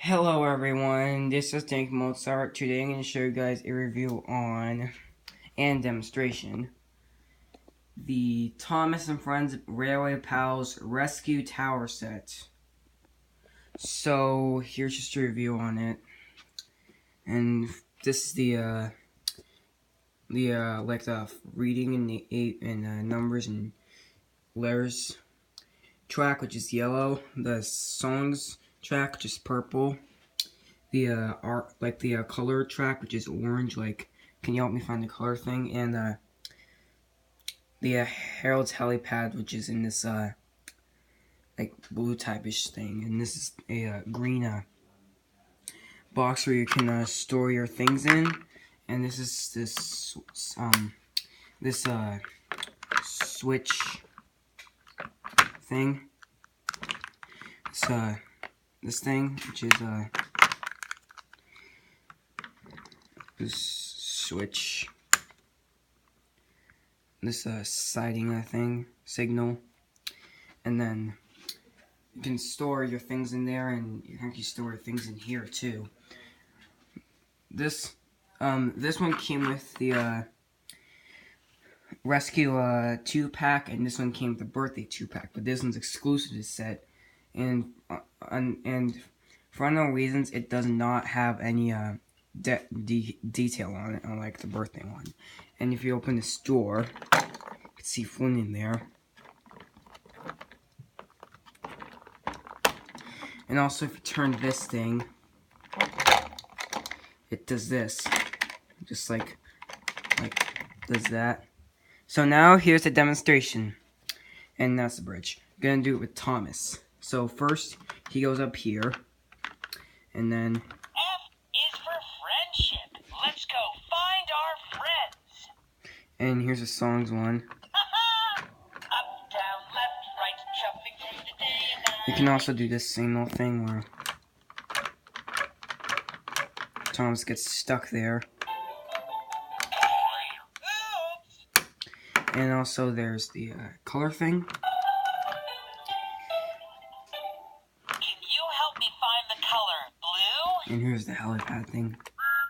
Hello everyone, this is Tank Mozart. Today I'm going to show you guys a review on and demonstration the Thomas and Friends Railway Pals Rescue Tower set. So here's just a review on it, and this is the reading and the numbers and letters track, which is yellow. The songs track, which is purple. The color track, which is orange. Can you help me find the color thing? And the Harold's helipad, which is in this blue type-ish thing. And this is a green box where you can store your things in. And this is this switch thing. This thing, which is this switch, this sighting thing, signal, and then you can store your things in there, and you can actually store things in here too. This one came with the Rescue 2-pack, and this one came with the Birthday 2-pack, but this one's exclusive to the set, and for unknown reasons, it does not have any detail on it, unlike the birthday one. And if you open this door, you can see Flynn in there. And also, if you turn this thing, it does this, just like does that. So now here's the demonstration, and that's the bridge. I'm gonna do it with Thomas. So first, he goes up here, and then F is for friendship. Let's go find our friends. And here's the songs one. Up, down, left, right, jumping through the day and night. You can also do this same little thing where Thomas gets stuck there. Oops. And also there's the color thing. Can you help me find the color blue? And here's the helipad thing.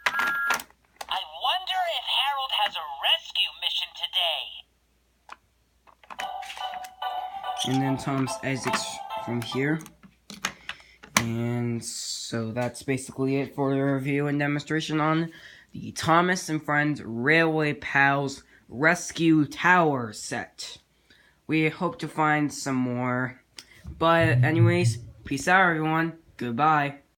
I wonder if Harold has a rescue mission today. And then Thomas exits from here. And so that's basically it for the review and demonstration on the Thomas and Friends Railway Pals Rescue Tower set. We hope to find some more. But anyways, peace out everyone. Goodbye.